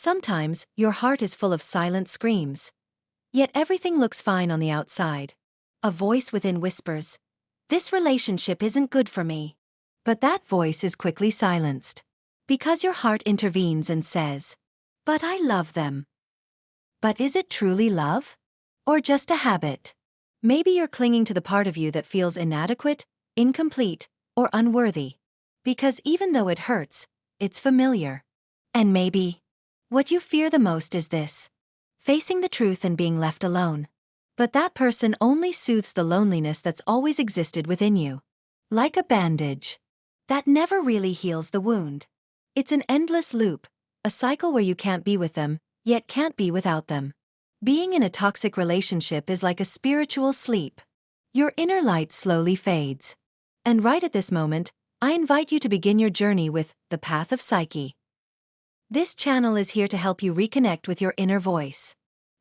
Sometimes, your heart is full of silent screams. Yet everything looks fine on the outside. A voice within whispers, "This relationship isn't good for me." But that voice is quickly silenced. Because your heart intervenes and says, "But I love them." But is it truly love? Or just a habit? Maybe you're clinging to the part of you that feels inadequate, incomplete, or unworthy. Because even though it hurts, it's familiar. And maybe what you fear the most is this: facing the truth and being left alone. But that person only soothes the loneliness that's always existed within you. Like a bandage that never really heals the wound. It's an endless loop, a cycle where you can't be with them, yet can't be without them. Being in a toxic relationship is like a spiritual sleep. Your inner light slowly fades. And right at this moment, I invite you to begin your journey with The Path of Psyche. This channel is here to help you reconnect with your inner voice.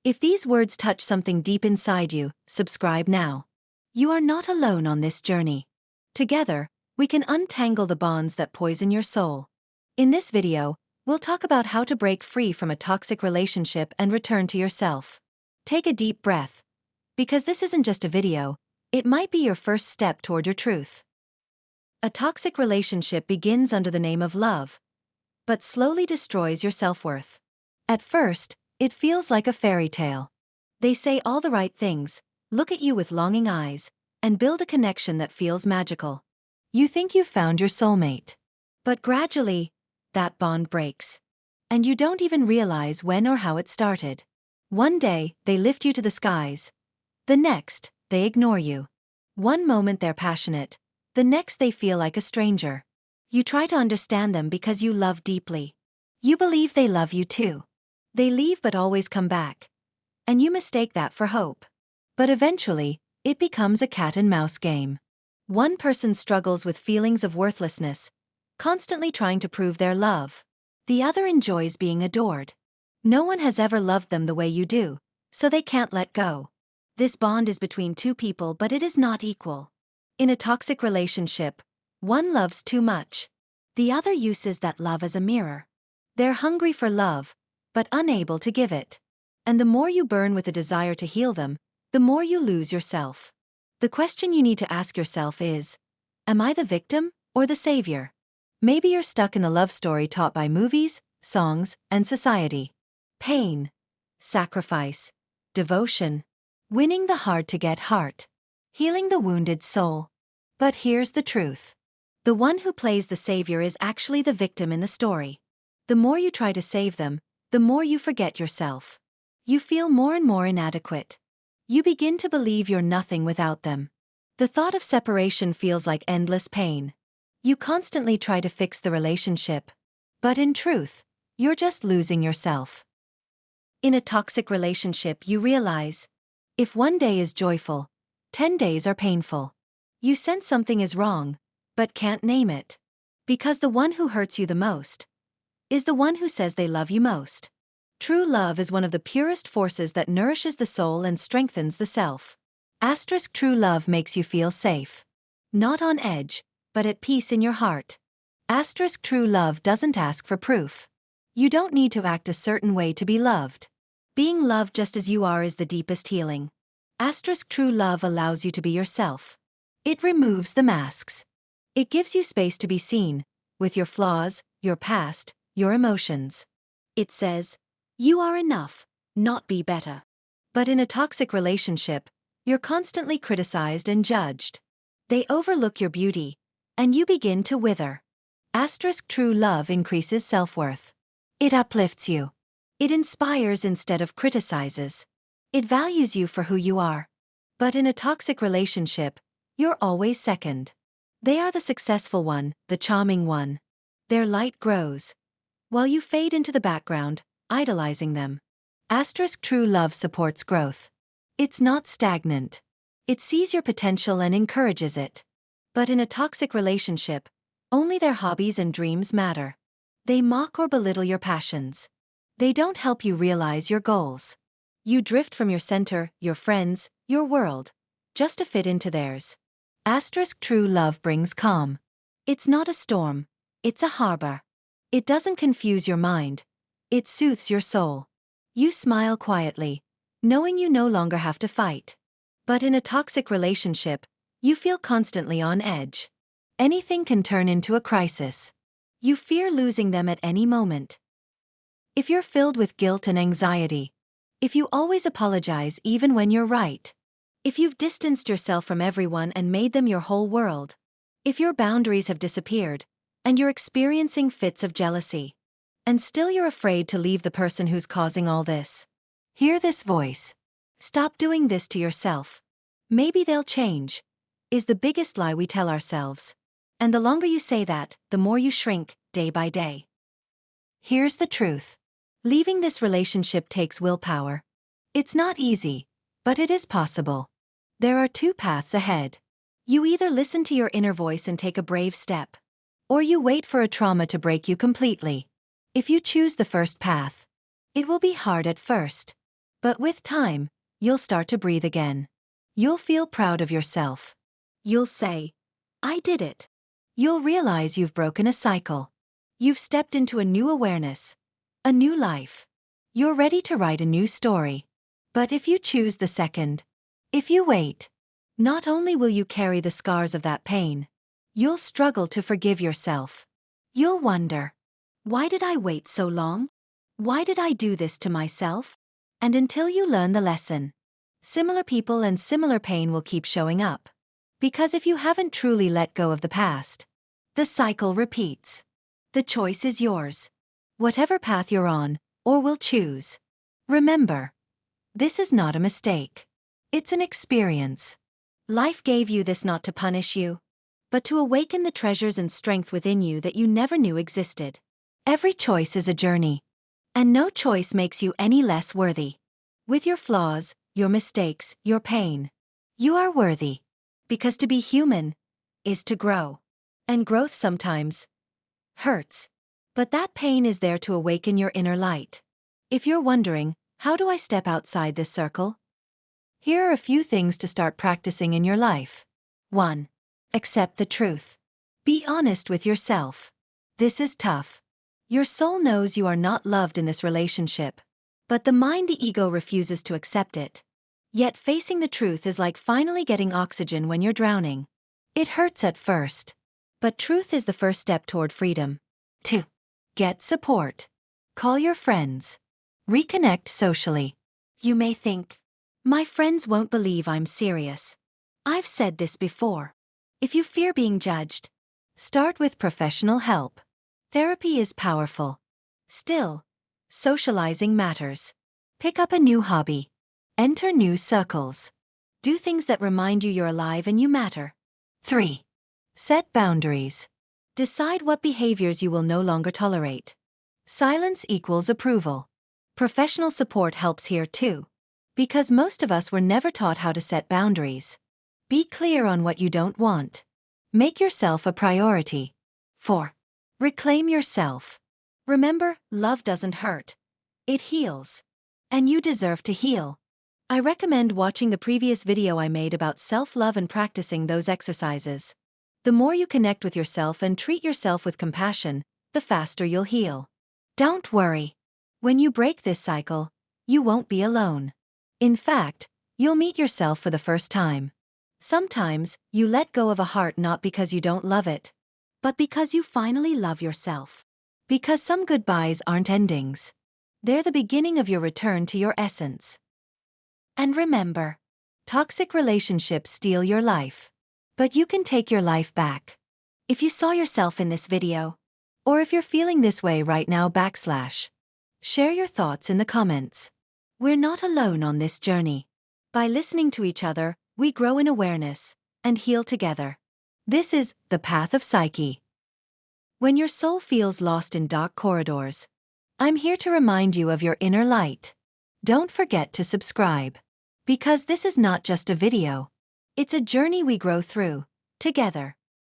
If these words touch something deep inside you, subscribe now. You are not alone on this journey. Together, we can untangle the bonds that poison your soul. In this video, we'll talk about how to break free from a toxic relationship and return to yourself. Take a deep breath. Because this isn't just a video, it might be your first step toward your truth. A toxic relationship begins under the name of love, but slowly destroys your self-worth. At first, it feels like a fairy tale. They say all the right things, look at you with longing eyes, and build a connection that feels magical. You think you've found your soulmate. But gradually, that bond breaks. And you don't even realize when or how it started. One day, they lift you to the skies. The next, they ignore you. One moment they're passionate, the next they feel like a stranger. You try to understand them because you love deeply. You believe they love you too. They leave but always come back. And you mistake that for hope. But eventually, it becomes a cat-and-mouse game. One person struggles with feelings of worthlessness, constantly trying to prove their love. The other enjoys being adored. No one has ever loved them the way you do, so they can't let go. This bond is between two people, but it is not equal. In a toxic relationship, one loves too much. The other uses that love as a mirror. They're hungry for love, but unable to give it. And the more you burn with a desire to heal them, the more you lose yourself. The question you need to ask yourself is, am I the victim or the savior? Maybe you're stuck in the love story taught by movies, songs, and society. Pain, sacrifice, devotion, winning the hard-to-get heart, healing the wounded soul. But here's the truth. The one who plays the savior is actually the victim in the story. The more you try to save them, the more you forget yourself. You feel more and more inadequate. You begin to believe you're nothing without them. The thought of separation feels like endless pain. You constantly try to fix the relationship. But in truth, you're just losing yourself. In a toxic relationship, you realize, if one day is joyful, 10 days are painful. You sense something is wrong, but can't name it. Because the one who hurts you the most is the one who says they love you most. True love is one of the purest forces that nourishes the soul and strengthens the self. True love makes you feel safe. Not on edge, but at peace in your heart. True love doesn't ask for proof. You don't need to act a certain way to be loved. Being loved just as you are is the deepest healing. True love allows you to be yourself. It removes the masks. It gives you space to be seen, with your flaws, your past, your emotions. It says, you are enough, not be better. But in a toxic relationship, you're constantly criticized and judged. They overlook your beauty, and you begin to wither. True love increases self-worth. It uplifts you. It inspires instead of criticizes. It values you for who you are. But in a toxic relationship, you're always second. They are the successful one, the charming one. Their light grows, while you fade into the background, idolizing them. True love supports growth. It's not stagnant. It sees your potential and encourages it. But in a toxic relationship, only their hobbies and dreams matter. They mock or belittle your passions. They don't help you realize your goals. You drift from your center, your friends, your world, just to fit into theirs. True love brings calm. It's not a storm, it's a harbor. It doesn't confuse your mind, It soothes your soul. You smile quietly, knowing you no longer have to fight. But in a toxic relationship, you feel constantly on edge. Anything can turn into a crisis. You fear losing them at any moment. If you're filled with guilt and anxiety, if you always apologize even when you're right, if you've distanced yourself from everyone and made them your whole world, if your boundaries have disappeared, and you're experiencing fits of jealousy, and still you're afraid to leave the person who's causing all this, hear this voice. Stop doing this to yourself. Maybe they'll change, is the biggest lie we tell ourselves. And the longer you say that, the more you shrink, day by day. Here's the truth. Leaving this relationship takes willpower. It's not easy, but it is possible. There are two paths ahead. You either listen to your inner voice and take a brave step, or you wait for a trauma to break you completely. If you choose the first path, it will be hard at first. But with time, you'll start to breathe again. You'll feel proud of yourself. You'll say, I did it. You'll realize you've broken a cycle. You've stepped into a new awareness, a new life. You're ready to write a new story. But if you choose the second, if you wait, not only will you carry the scars of that pain, you'll struggle to forgive yourself. You'll wonder, why did I wait so long? Why did I do this to myself? And until you learn the lesson, similar people and similar pain will keep showing up. Because if you haven't truly let go of the past, the cycle repeats. The choice is yours. Whatever path you're on, or will choose. Remember, this is not a mistake. It's an experience. Life gave you this not to punish you, but to awaken the treasures and strength within you that you never knew existed. Every choice is a journey, and no choice makes you any less worthy. With your flaws, your mistakes, your pain, you are worthy. Because to be human is to grow. And growth sometimes hurts. But that pain is there to awaken your inner light. If you're wondering, how do I step outside this circle? Here are a few things to start practicing in your life. 1. Accept the truth. Be honest with yourself. This is tough. Your soul knows you are not loved in this relationship, but the mind, the ego, refuses to accept it. Yet facing the truth is like finally getting oxygen when you're drowning. It hurts at first, but truth is the first step toward freedom. 2. Get support. Call your friends. Reconnect socially. You may think, my friends won't believe I'm serious. I've said this before. If you fear being judged, start with professional help. Therapy is powerful. Still, socializing matters. Pick up a new hobby. Enter new circles. Do things that remind you you're alive and you matter. 3. Set boundaries. Decide what behaviors you will no longer tolerate. Silence equals approval. Professional support helps here too, because most of us were never taught how to set boundaries. Be clear on what you don't want. Make yourself a priority. 4. Reclaim yourself. Remember, love doesn't hurt. It heals. And you deserve to heal. I recommend watching the previous video I made about self-love and practicing those exercises. The more you connect with yourself and treat yourself with compassion, the faster you'll heal. Don't worry. When you break this cycle, you won't be alone. In fact, you'll meet yourself for the first time. Sometimes, you let go of a heart not because you don't love it, but because you finally love yourself. Because some goodbyes aren't endings. They're the beginning of your return to your essence. And remember, toxic relationships steal your life. But you can take your life back. If you saw yourself in this video, or if you're feeling this way right now, share your thoughts in the comments. We're not alone on this journey. By listening to each other, we grow in awareness and heal together. This is the path of Psyche. When your soul feels lost in dark corridors, I'm here to remind you of your inner light. Don't forget to subscribe. Because this is not just a video. It's a journey we grow through, together.